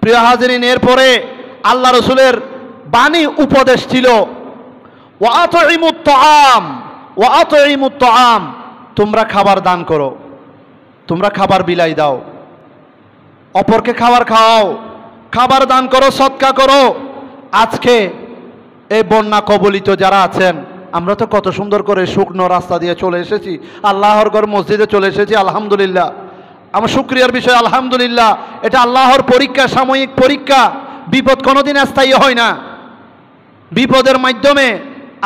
প্রিয় হাজিরিন, এরপরে আল্লাহ রসুলের বাণী উপদেশ ছিল ওয়াতইমুত তাআম, ওয়াতইমুত তাআম, তোমরা খাবার দান করো, তোমরা খাবার বিলাই দাও, অপরকে খাবার খাওয়াও, খাবার দান করো, সদকা করো। আজকে এই বন্যা কবলিত যারা আছেন, আমরা তো কত সুন্দর করে শুকনো রাস্তা দিয়ে চলে এসেছি, আল্লাহর ঘর মসজিদে চলে এসেছি, আলহামদুলিল্লাহ। আমার শুকরিয়ার বিষয় আলহামদুলিল্লাহ। এটা আল্লাহর পরীক্ষা, সাময়িক পরীক্ষা। বিপদ কোনোদিন স্থায়ী হয় না। বিপদের মাধ্যমে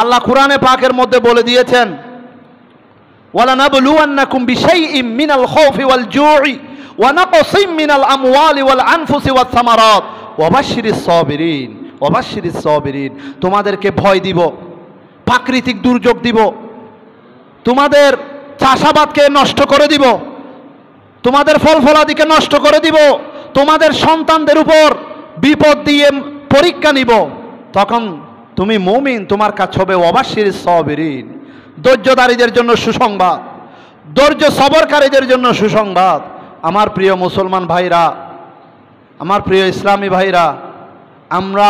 আল্লাহ কুরআনে পাকের মধ্যে বলে দিয়েছেন, ওয়ালানাবলুওয়ান্নাকুম বিশাইইম মিনাল খাউফি ওয়াল জুই ওয়া নাকসিম মিনাল আমওয়ালি ওয়াল আনফুসি ওয়াস সামারাত ওয়া বাশশিরিস সাবিরিন, ওয়া বাশশিরিস সাবিরিন। তোমাদেরকে ভয় দিব, প্রাকৃতিক দুর্যোগ দিব, তোমাদের চাষাবাদকে নষ্ট করে দিব, তোমাদের ফল ফলাদিকে নষ্ট করে দিব, তোমাদের সন্তানদের উপর বিপদ দিয়ে পরীক্ষা নিব। তখন তুমি মুমিন, তোমার কাজ হবে ওয়াবাশশিরিস সাবিরিন, ধৈর্যধারীদের জন্য সুসংবাদ, ধৈর্য সবরকারীদের জন্য সুসংবাদ। আমার প্রিয় মুসলমান ভাইরা, আমার প্রিয় ইসলামী ভাইরা, আমরা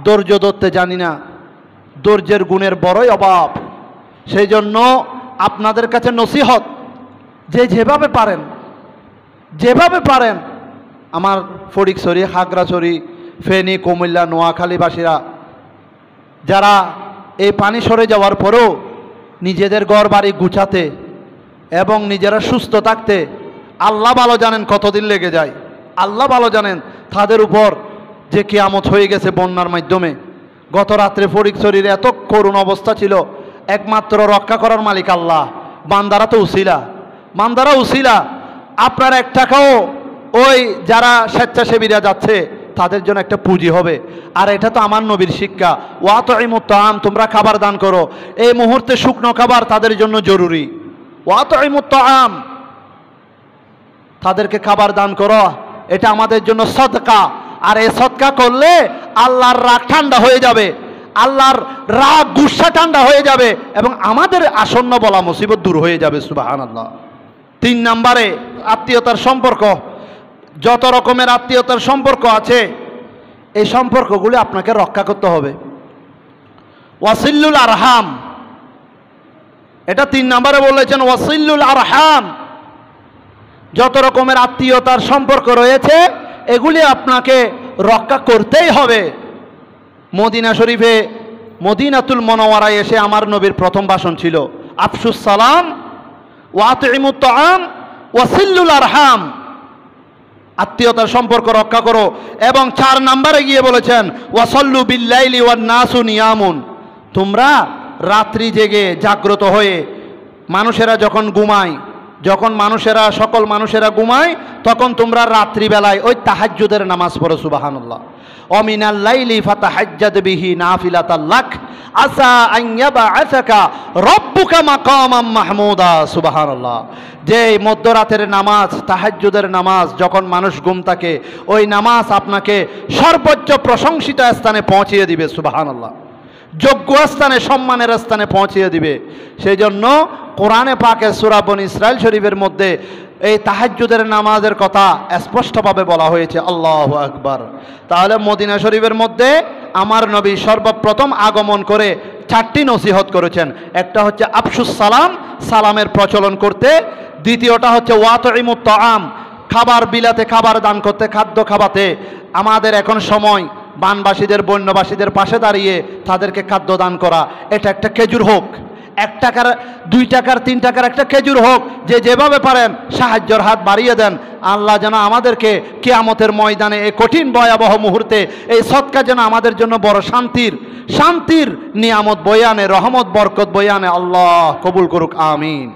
ধৈর্য ধরতে জানি না, ধৈর্যের গুণের বড়ই অভাব। সেই জন্য আপনাদের কাছে নসিহত, যে যেভাবে পারেন, যেভাবে পারেন, আমার ফটিকছড়ি, খাগড়াছড়ি, ফেনী, কুমিল্লা, নোয়াখালীবাসীরা যারা এই পানি সরে যাওয়ার পরেও নিজেদের ঘর বাড়ি গুছাতে এবং নিজেরা সুস্থ থাকতে, আল্লাহ ভালো জানেন কতদিন লেগে যায়, আল্লাহ ভালো জানেন তাদের উপর যে কিয়ামত হয়ে গেছে বন্যার মাধ্যমে। গত রাত্রে ফটিকছড়ির এত করুণ অবস্থা ছিল, একমাত্র রক্ষা করার মালিক আল্লাহ। বান্দারা তো উসিলা, বান্দারা উসিলা। আপনার এক টাকাও ওই যারা স্বেচ্ছাসেবীরা যাচ্ছে তাদের জন্য একটা পুঁজি হবে। আর এটা তো আমার নবীর শিক্ষা, ওয়াতইমুত তাআম, তোমরা খাবার দান করো। এই মুহূর্তে শুকনো খাবার তাদের জন্য জরুরি। ওয়াতইমুত তাআম, তাদেরকে খাবার দান করো, এটা আমাদের জন্য সদকা। আর এই সদকা করলে আল্লাহর রাগ ঠান্ডা হয়ে যাবে, আল্লাহর রাগ গুসা ঠান্ডা হয়ে যাবে এবং আমাদের আসন্ন বলা মুসিবত দূর হয়ে যাবে। সুবহানাল্লাহ। 3 নম্বরে আত্মীয়তার সম্পর্ক। যত রকমের আত্মীয়তার সম্পর্ক আছে, এই সম্পর্কগুলি আপনাকে রক্ষা করতে হবে। ওয়াসিলুল আরহাম, এটা 3 নম্বরে বলেছেন, ওয়াসিলুল আরহাম। যত রকমের আত্মীয়তার সম্পর্ক রয়েছে এগুলি আপনাকে রক্ষা করতেই হবে। মদিনা শরীফে, মদিনাতুল মুনাওয়ারায় এসে আমার নবীর প্রথম ভাষণ ছিল আফশুস সালাম ওয়াতইমুত তাআম ওয়াসিলুল আরহাম, আত্মীয়তার সম্পর্ক রক্ষা করো। এবং 4 নম্বরে গিয়ে বলেছেন ওয়াসাল্লু বিল্লাইলি ওয়ান নাসু নিয়ামুন, তোমরা রাত্রি জেগে জাগ্রত হয়ে, মানুষেরা যখন ঘুমায়, যখন মানুষেরা, সকল মানুষেরা ঘুমায়, তখন তোমরা রাত্রিবেলায় ওই তাহাজ্জুদের নামাজ পড়ো। সুবহানাল্লাহ। অমিনাল লাইলি ফাতাহাজ্জাদ বিহি নাফিলাতাল লাক আসা আন ইয়াবআসাকা রাব্বুকা মাকামাম মাহমুদা। সুবহানাল্লাহ। যে মধ্যরাতের নামাজ, তাহাজ্জুদের নামাজ, যখন মানুষ ঘুম থাকে, ওই নামাজ আপনাকে সর্বোচ্চ প্রশংসিত স্থানে পৌঁছিয়ে দিবে। সুবহানাল্লাহ। যোগ্য স্থানে, সম্মানের স্থানে পৌঁছিয়ে দিবে। সেই জন্য কোরআনে পাকে সূরা বনী ইসরাইল শরীফের মধ্যে এই তাহাজ্জুদের নামাজের কথা স্পষ্টভাবে বলা হয়েছে। আল্লাহু আকবার। তাহলে মদিনা শরীফের মধ্যে আমার নবী সর্বপ্রথম আগমন করে 4টি নসিহত করেছেন। একটা হচ্ছে আফশুস সালাম, সালামের প্রচলন করতে। দ্বিতীয়টা হচ্ছে ওয়াতইমুত তাআম, খাবার বিলাতে, খাবার দান করতে, খাদ্য খাওয়াতে। আমাদের এখন সময় বানবাসীদের, বন্যবাসীদের পাশে দাঁড়িয়ে তাদেরকে খাদ্য দান করা। এটা একটা খেজুর হোক, 1 টাকার, 2 টাকার, 3 টাকার একটা খেজুর হোক, যে যেভাবে পারেন সাহায্যের হাত বাড়িয়ে দেন। আল্লাহ যেন আমাদেরকে কিয়ামতের ময়দানে, এই কঠিন ভয়াবহ মুহূর্তে, এই সদকা যেন আমাদের জন্য বড় শান্তির নিয়ামত বয়ানে, রহমত বরকত বয়ানে আল্লাহ কবুল করুক। আমিন।